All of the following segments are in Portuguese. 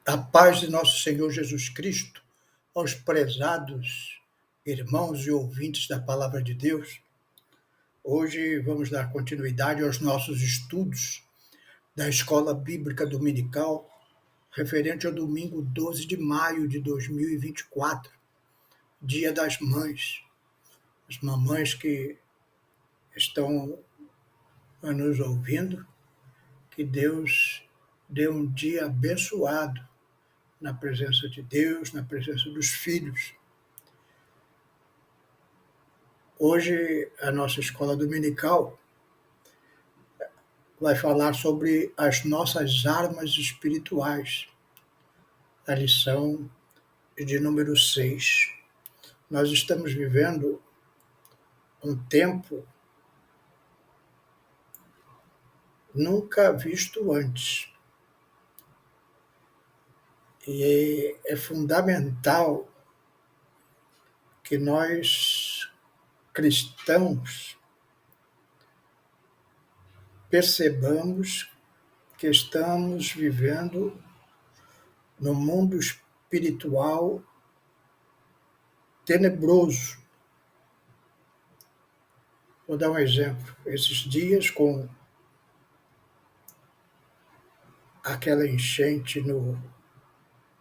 A paz de nosso Senhor Jesus Cristo, aos prezados irmãos e ouvintes da Palavra de Deus. Hoje vamos dar continuidade aos nossos estudos da Escola Bíblica Dominical, referente ao domingo 12 de maio de 2024, Dia das Mães. As mamães que estão nos ouvindo, que Deus dê um dia abençoado na presença de Deus, na presença dos filhos. Hoje, a nossa escola dominical vai falar sobre as nossas armas espirituais, a lição de número 6. Nós estamos vivendo um tempo nunca visto antes. E é fundamental que nós, cristãos, percebamos que estamos vivendo no mundo espiritual tenebroso. Vou dar um exemplo. Esses dias, com aquela enchente,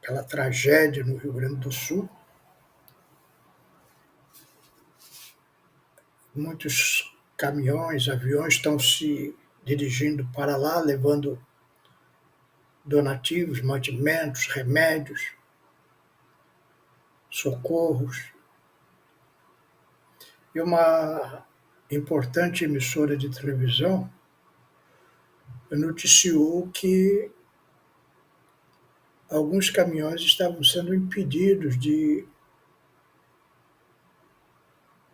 aquela tragédia no Rio Grande do Sul, muitos caminhões, aviões estão se dirigindo para lá, levando donativos, mantimentos, remédios, socorros. E uma importante emissora de televisão noticiou que alguns caminhões estavam sendo impedidos de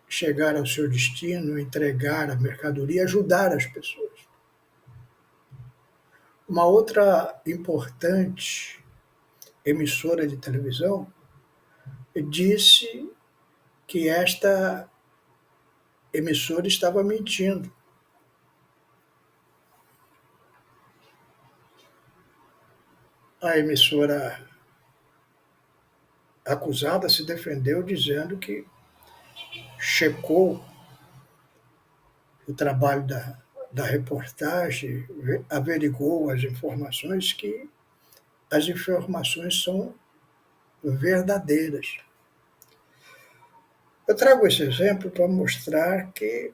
chegar ao seu destino, entregar a mercadoria, ajudar as pessoas. Uma outra importante emissora de televisão disse que esta emissora estava mentindo. A emissora acusada se defendeu dizendo que checou o trabalho da reportagem, averigou as informações, que as informações são verdadeiras. Eu trago esse exemplo para mostrar que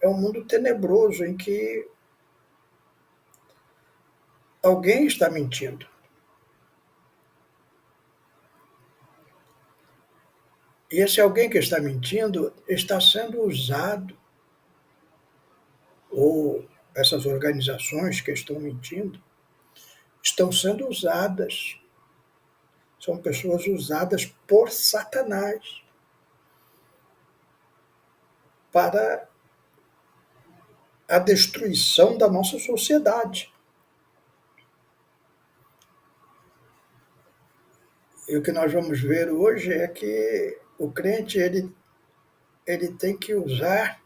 é um mundo tenebroso em que alguém está mentindo. E esse alguém que está mentindo está sendo usado, ou essas organizações que estão mentindo, estão sendo usadas. São pessoas usadas por Satanás para a destruição da nossa sociedade. E o que nós vamos ver hoje é que o crente ele tem que usar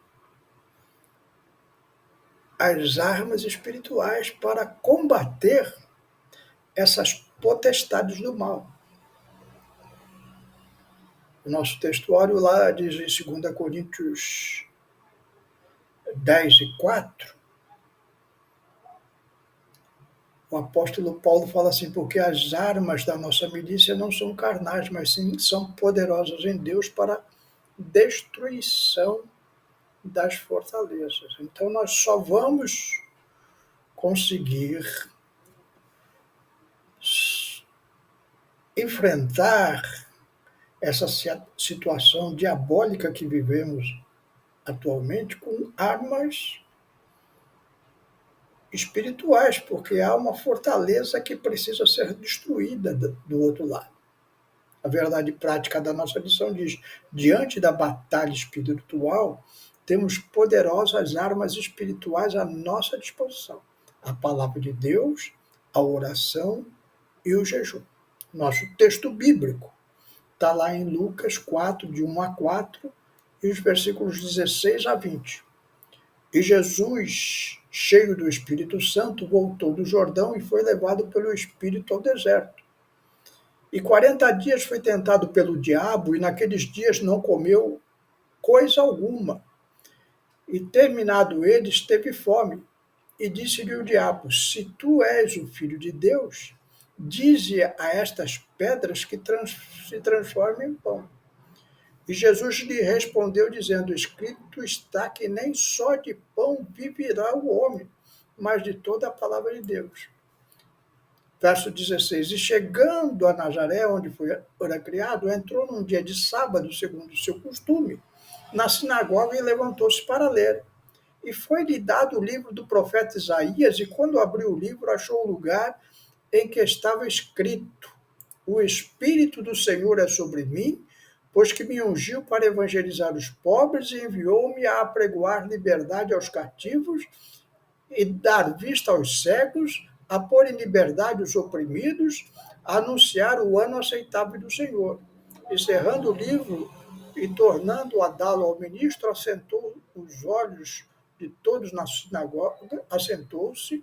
as armas espirituais para combater essas potestades do mal. O nosso textuário lá diz em 2 Coríntios 10:4, o apóstolo Paulo fala assim: porque as armas da nossa milícia não são carnais, mas sim são poderosas em Deus para destruição das fortalezas. Então nós só vamos conseguir enfrentar essa situação diabólica que vivemos atualmente com armas espirituais, porque há uma fortaleza que precisa ser destruída do outro lado. A verdade prática da nossa lição diz: diante da batalha espiritual, temos poderosas armas espirituais à nossa disposição: a palavra de Deus, a oração e o jejum. Nosso texto bíblico está lá em Lucas 4, de 1-4, e os versículos 16-20. E Jesus cheio do Espírito Santo, voltou do Jordão e foi levado pelo Espírito ao deserto. E 40 dias foi tentado pelo diabo, e naqueles dias não comeu coisa alguma. E terminado eles, teve fome. E disse-lhe o diabo: Se tu és o Filho de Deus, dize a estas pedras que se transformem em pão. E Jesus lhe respondeu, dizendo: Escrito está que nem só de pão viverá o homem, mas de toda a palavra de Deus. Verso 16: E chegando a Nazaré, onde fora criado, entrou num dia de sábado, segundo o seu costume, na sinagoga, e levantou-se para ler. E foi-lhe dado o livro do profeta Isaías, e quando abriu o livro, achou o lugar em que estava escrito: O Espírito do Senhor é sobre mim, pois que me ungiu para evangelizar os pobres e enviou-me a apregoar liberdade aos cativos e dar vista aos cegos, a pôr em liberdade os oprimidos, a anunciar o ano aceitável do Senhor. Encerrando o livro e tornando a dá-lo ao ministro, assentou os olhos de todos na sinagoga, assentou-se,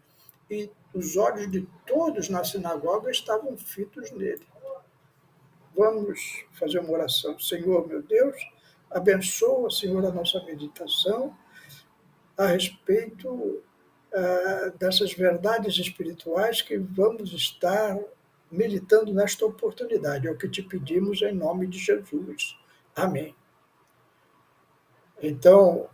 e os olhos de todos na sinagoga estavam fitos nele. Vamos fazer uma oração. Senhor, meu Deus, abençoa, Senhor, a nossa meditação a respeito dessas verdades espirituais que vamos estar meditando nesta oportunidade. É o que te pedimos em nome de Jesus. Amém. Então,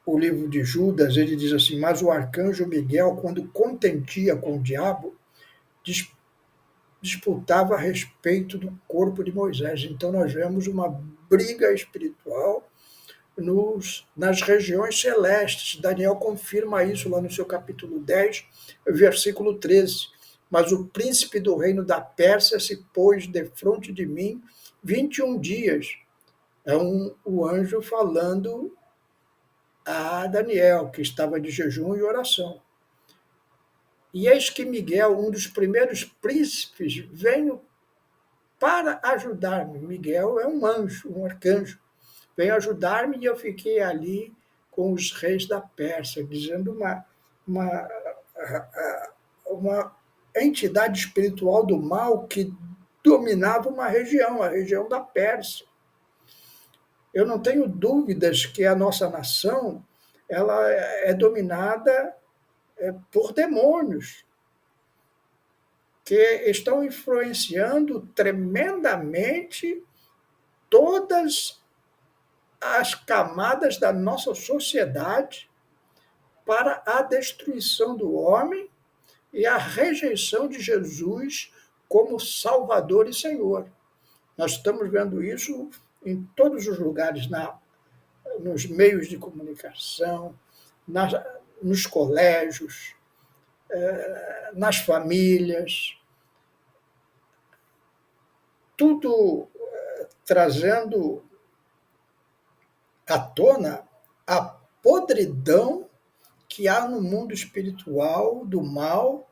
o livro de Judas, ele diz assim: Mas o arcanjo Miguel, quando contendia com o diabo, disputava a respeito do corpo de Moisés. Então, nós vemos uma briga espiritual nas regiões celestes. Daniel confirma isso lá no seu capítulo 10, versículo 13. Mas o príncipe do reino da Pérsia se pôs defronte de mim 21 dias. É o anjo falando a Daniel, que estava de jejum e oração. E eis que Miguel, um dos primeiros príncipes, veio para ajudar-me. Miguel é um anjo, um arcanjo. Veio ajudar-me e eu fiquei ali com os reis da Pérsia, dizendo uma entidade espiritual do mal que dominava uma região, a região da Pérsia. Eu não tenho dúvidas que a nossa nação ela é dominada por demônios que estão influenciando tremendamente todas as camadas da nossa sociedade para a destruição do homem e a rejeição de Jesus como Salvador e Senhor. Nós estamos vendo isso em todos os lugares, nos meios de comunicação, nos colégios, nas famílias, tudo trazendo à tona a podridão que há no mundo espiritual do mal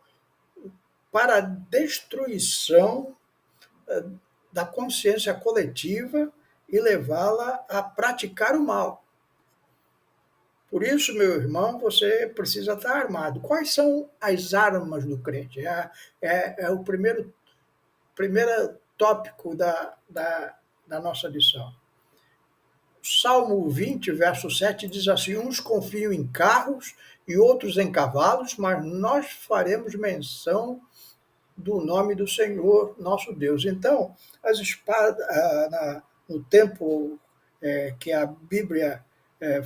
para a destruição da consciência coletiva e levá-la a praticar o mal. Por isso, meu irmão, você precisa estar armado. Quais são as armas do crente? É o primeiro tópico da nossa lição. Salmo 20, verso 7 diz assim: Uns confiam em carros e outros em cavalos, mas nós faremos menção do nome do Senhor, nosso Deus. Então, as espadas, no tempo que a Bíblia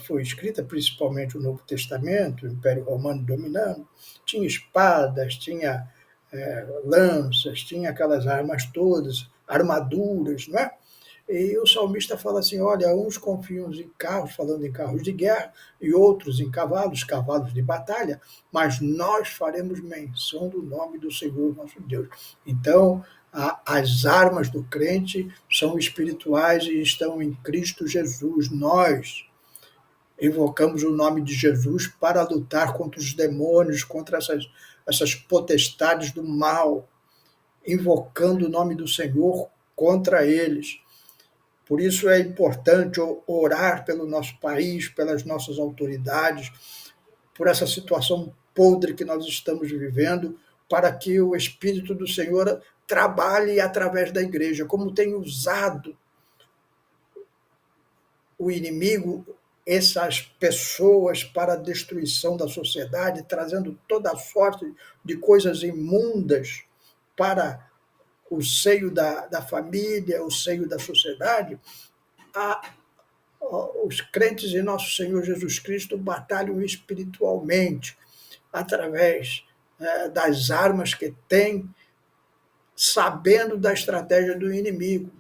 foi escrita, principalmente o Novo Testamento, o Império Romano dominando, tinha espadas, tinha lanças, tinha aquelas armas todas, armaduras, não é? E o salmista fala assim: olha, uns confiam em carros, falando em carros de guerra, e outros em cavalos, cavalos de batalha, mas nós faremos menção do nome do Senhor nosso Deus. Então, as armas do crente são espirituais e estão em Cristo Jesus. Nós invocamos o nome de Jesus para lutar contra os demônios, contra essas potestades do mal, invocando o nome do Senhor contra eles. Por isso é importante orar pelo nosso país, pelas nossas autoridades, por essa situação podre que nós estamos vivendo, para que o Espírito do Senhor trabalhe através da igreja, como tem usado o inimigo, essas pessoas, para a destruição da sociedade, trazendo toda sorte de coisas imundas para o seio da família, o seio da sociedade. Os crentes em nosso Senhor Jesus Cristo batalham espiritualmente, através das armas que têm, sabendo da estratégia do inimigo.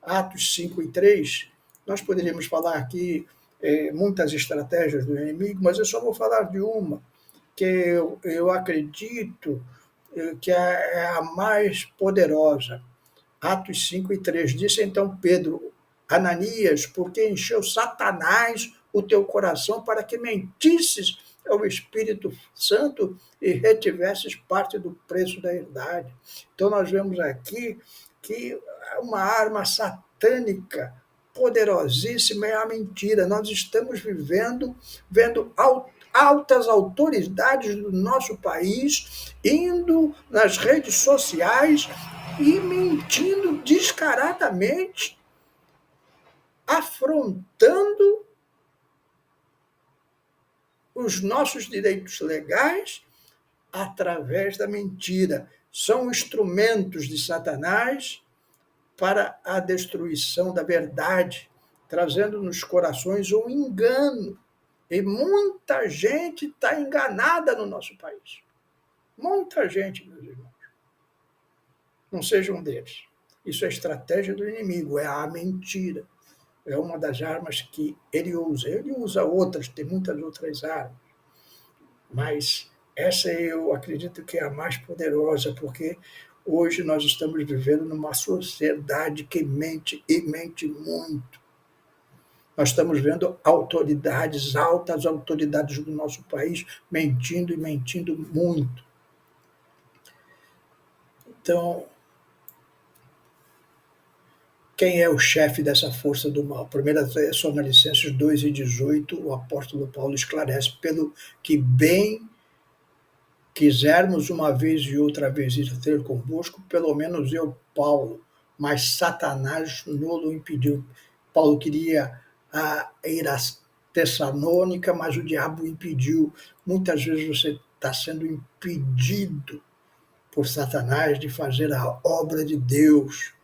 Atos 5 e 3, nós poderíamos falar aqui muitas estratégias do inimigo, mas eu só vou falar de uma, que eu acredito que é a mais poderosa. Atos 5 e 3, disse então Pedro: Ananias, porque encheu Satanás o teu coração para que mentisses ao Espírito Santo e retivesses parte do preço da herdade. Então nós vemos aqui que uma arma satânica poderosíssima é a mentira. Nós estamos vendo altas autoridades do nosso país indo nas redes sociais e mentindo descaradamente, afrontando os nossos direitos legais através da mentira. São instrumentos de Satanás para a destruição da verdade, trazendo nos corações um engano. E muita gente está enganada no nosso país. Muita gente, meus irmãos. Não seja um deles. Isso é estratégia do inimigo, é a mentira. É uma das armas que ele usa. Ele usa outras, tem muitas outras armas. Mas essa eu acredito que é a mais poderosa, porque hoje nós estamos vivendo numa sociedade que mente e mente muito. Nós estamos vendo autoridades, altas autoridades do nosso país, mentindo e mentindo muito. Então, quem é o chefe dessa força do mal? 1 Tessalonicenses 2 e 18, o apóstolo Paulo esclarece: pelo que bem quisermos uma vez e outra vez ir ter convosco, pelo menos eu, Paulo, mas Satanás nolo impediu. Paulo queria ir a Tessalônica, mas o diabo impediu. Muitas vezes você está sendo impedido por Satanás de fazer a obra de Deus.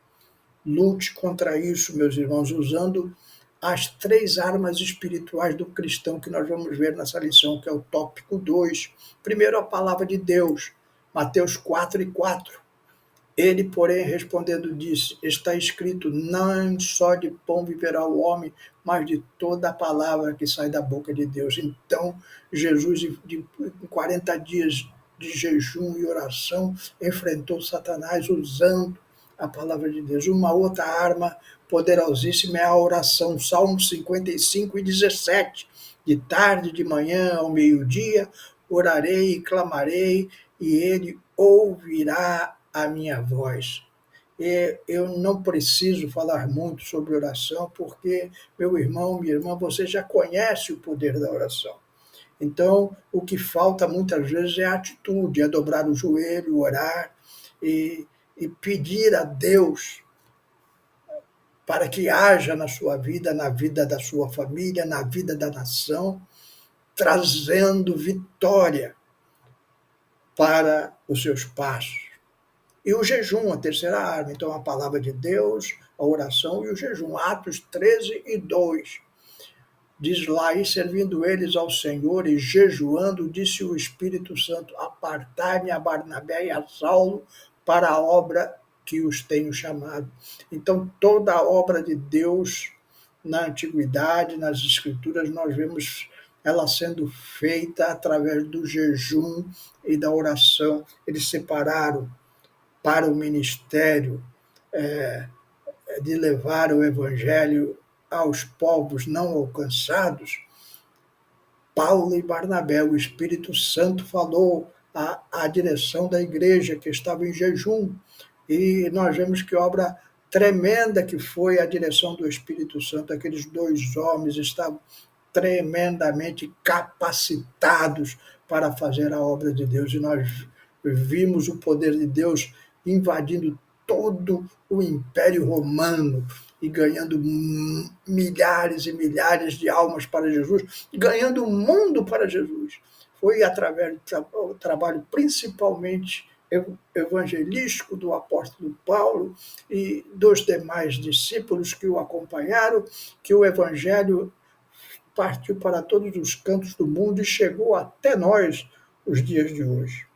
Lute contra isso, meus irmãos, usando as 3 armas espirituais do cristão que nós vamos ver nessa lição, que é o tópico 2. Primeiro, a palavra de Deus, Mateus 4 e 4. Ele, porém, respondendo, disse: está escrito, não só de pão viverá o homem, mas de toda a palavra que sai da boca de Deus. Então, Jesus, em 40 dias de jejum e oração, enfrentou Satanás usando a palavra de Deus. Uma outra arma poderosíssima é a oração. Salmo 55 e 17. De tarde, de manhã, ao meio-dia, orarei e clamarei, e ele ouvirá a minha voz. Eu não preciso falar muito sobre oração, porque, meu irmão, minha irmã, você já conhece o poder da oração. Então, o que falta muitas vezes é a atitude, é dobrar o joelho, orar e pedir a Deus para que haja na sua vida, na vida da sua família, na vida da nação, trazendo vitória para os seus passos. E o jejum, a terceira arma. Então, a palavra de Deus, a oração e o jejum. Atos 13 e 2. Diz lá: e servindo eles ao Senhor e jejuando, disse o Espírito Santo: apartai-me a Barnabé e a Saulo para a obra que os tenho chamado. Então, toda a obra de Deus na antiguidade, nas escrituras, nós vemos ela sendo feita através do jejum e da oração. Eles separaram para o ministério de levar o evangelho aos povos não alcançados. Paulo e Barnabé, o Espírito Santo falou à direção da igreja que estava em jejum, e nós vemos que obra tremenda que foi a direção do Espírito Santo. Aqueles 2 homens estavam tremendamente capacitados para fazer a obra de Deus. E nós vimos o poder de Deus invadindo todo o Império Romano e ganhando milhares e milhares de almas para Jesus, ganhando o mundo para Jesus. Foi através do trabalho principalmente evangelístico do apóstolo Paulo e dos demais discípulos que o acompanharam, que o evangelho partiu para todos os cantos do mundo e chegou até nós os dias de hoje.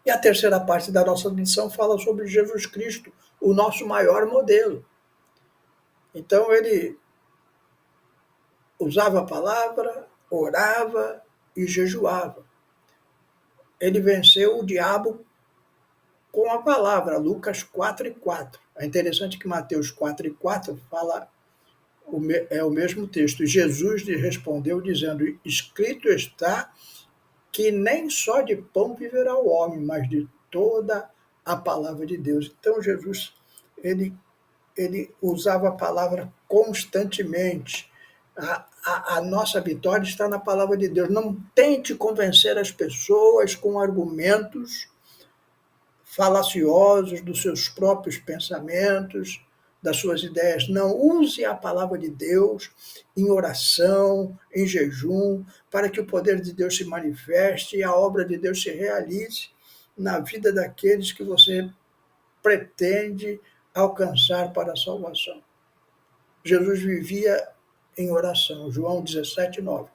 E a terceira parte da nossa lição fala sobre Jesus Cristo, o nosso maior modelo. Então ele usava a palavra, orava e jejuava. Ele venceu o diabo com a palavra, Lucas 4:4. É interessante que Mateus 4:4 fala, é o mesmo texto. Jesus lhe respondeu dizendo, escrito está que nem só de pão viverá o homem, mas de toda a palavra de Deus. Então Jesus, ele usava a palavra constantemente. A nossa vitória está na palavra de Deus. Não tente convencer as pessoas com argumentos falaciosos dos seus próprios pensamentos, das suas ideias. Não, use a palavra de Deus em oração, em jejum, para que o poder de Deus se manifeste e a obra de Deus se realize na vida daqueles que você pretende alcançar para a salvação. Jesus vivia em oração. João 17:9.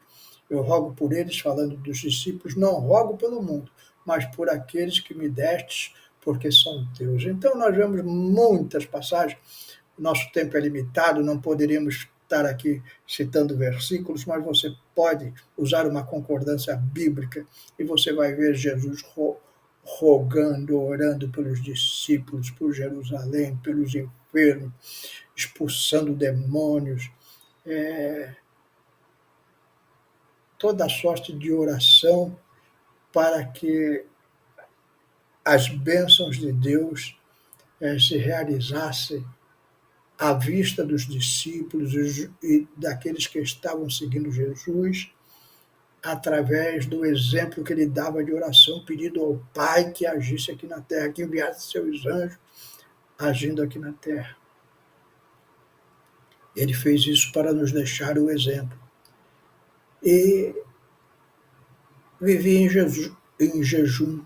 Eu rogo por eles, falando dos discípulos, não rogo pelo mundo, mas por aqueles que me destes, porque são teus. Então nós vemos muitas passagens, nosso tempo é limitado, não poderíamos estar aqui citando versículos, mas você pode usar uma concordância bíblica e você vai ver Jesus rogando, orando pelos discípulos, por Jerusalém, pelos enfermos, expulsando demônios, toda sorte de oração para que as bênçãos de Deus se realizassem à vista dos discípulos e daqueles que estavam seguindo Jesus, através do exemplo que ele dava de oração, pedindo ao Pai que agisse aqui na terra, que enviasse seus anjos agindo aqui na terra. Ele fez isso para nos deixar o exemplo. E vivia em jejum.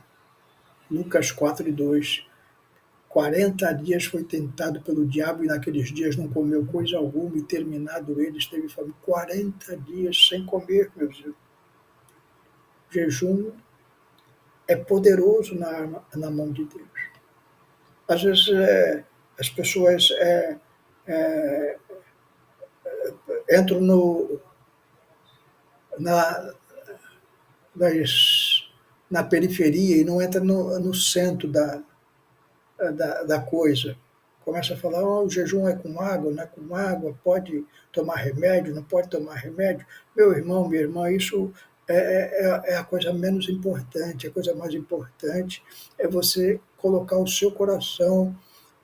Lucas 4:2. 40 dias foi tentado pelo diabo e naqueles dias não comeu coisa alguma e terminado ele esteve fome. 40 dias sem comer, meus irmãos. Jejum é poderoso na mão de Deus. Às vezes as pessoas entram na periferia e não entram no centro da coisa. Começa a falar, o jejum é com água, não é com água, pode tomar remédio, não pode tomar remédio. Meu irmão, minha irmã, isso é a coisa menos importante. A coisa mais importante é você colocar o seu coração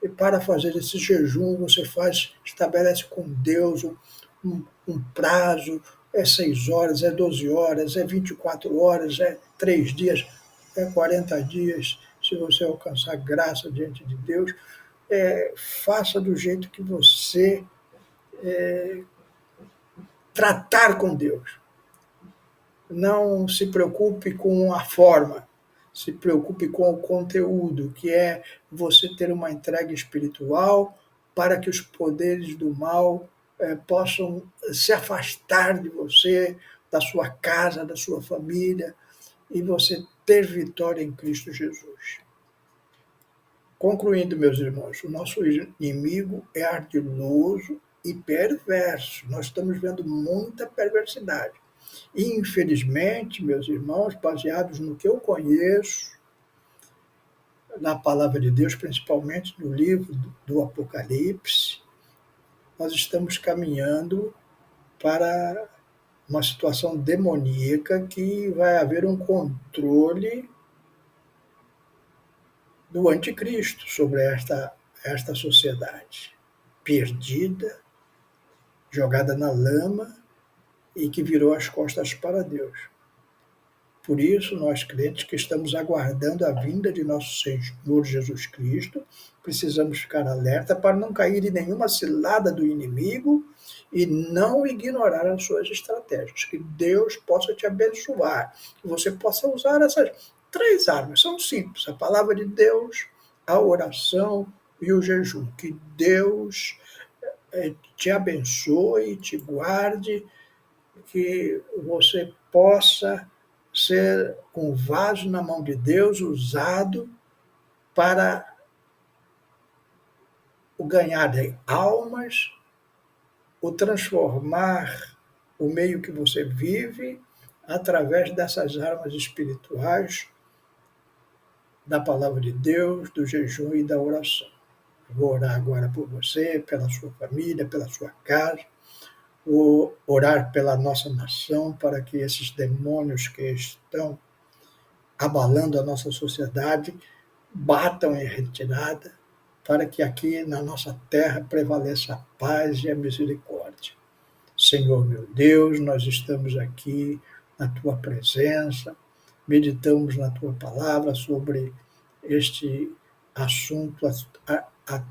e para fazer esse jejum, você estabelece com Deus um prazo, é 6 horas, é 12 horas, é 24 horas, é 3 dias, é 40 dias, se você alcançar graça diante de Deus, faça do jeito que você tratar com Deus. Não se preocupe com a forma, se preocupe com o conteúdo, que é você ter uma entrega espiritual para que os poderes do mal possam se afastar de você, da sua casa, da sua família, e você ter vitória em Cristo Jesus. Concluindo, meus irmãos, o nosso inimigo é ardiloso e perverso. Nós estamos vendo muita perversidade. E, infelizmente, meus irmãos, baseados no que eu conheço, na palavra de Deus, principalmente no livro do Apocalipse, nós estamos caminhando para uma situação demoníaca que vai haver um controle do anticristo sobre esta sociedade perdida, jogada na lama, e que virou as costas para Deus. Por isso, nós crentes que estamos aguardando a vinda de nosso Senhor Jesus Cristo, precisamos ficar alerta para não cair em nenhuma cilada do inimigo e não ignorar as suas estratégias. Que Deus possa te abençoar, que você possa usar essas 3 armas. São simples: a palavra de Deus, a oração e o jejum. Que Deus te abençoe, te guarde, que você possa ser um vaso na mão de Deus, usado para o ganhar de almas, o transformar o meio que você vive através dessas armas espirituais, da palavra de Deus, do jejum e da oração. Vou orar agora por você, pela sua família, pela sua casa. Vou orar pela nossa nação, para que esses demônios que estão abalando a nossa sociedade batam em retirada, para que aqui na nossa terra prevaleça a paz e a misericórdia. Senhor meu Deus, nós estamos aqui na tua presença, meditamos na tua palavra sobre este assunto, as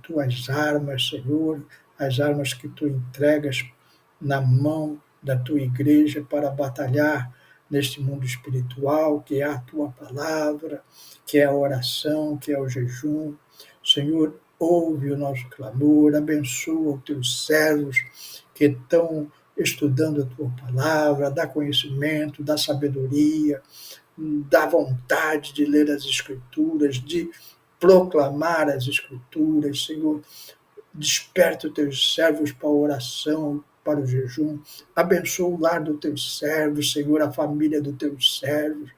tuas armas, Senhor, as armas que tu entregas na mão da tua igreja para batalhar neste mundo espiritual, que é a tua palavra, que é a oração, que é o jejum. Senhor, ouve o nosso clamor, abençoa os teus servos que estão estudando a tua palavra, dá conhecimento, dá sabedoria, dá vontade de ler as Escrituras, de proclamar as Escrituras. Senhor, desperta os teus servos para a oração, para o jejum. Abençoa o lar dos teus servos, Senhor, a família dos teus servos.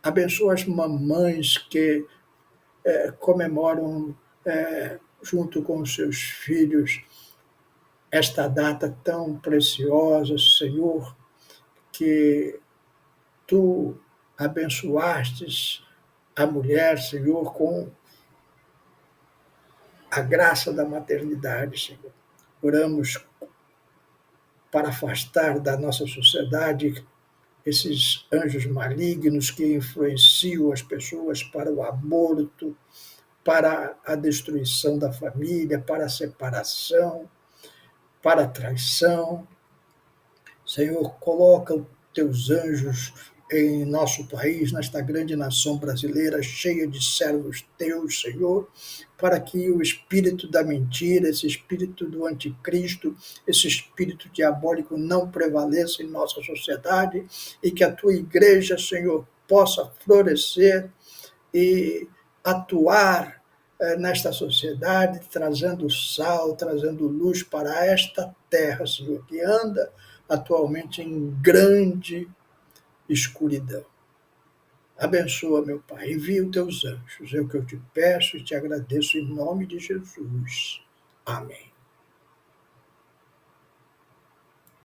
Abençoa as mamães que comemoram junto com os seus filhos esta data tão preciosa, Senhor, que tu abençoastes a mulher, Senhor, com a graça da maternidade, Senhor. Oramos para afastar da nossa sociedade esses anjos malignos que influenciam as pessoas para o aborto, para a destruição da família, para a separação, para a traição. Senhor, coloca os teus anjos em nosso país, nesta grande nação brasileira, cheia de servos teus, Senhor, para que o espírito da mentira, esse espírito do anticristo, esse espírito diabólico não prevaleça em nossa sociedade e que a tua igreja, Senhor, possa florescer e atuar nesta sociedade, trazendo sal, trazendo luz para esta terra, Senhor, que anda atualmente em grande escuridão. Abençoa, meu Pai, envia os teus anjos, é o que eu te peço e te agradeço em nome de Jesus. Amém.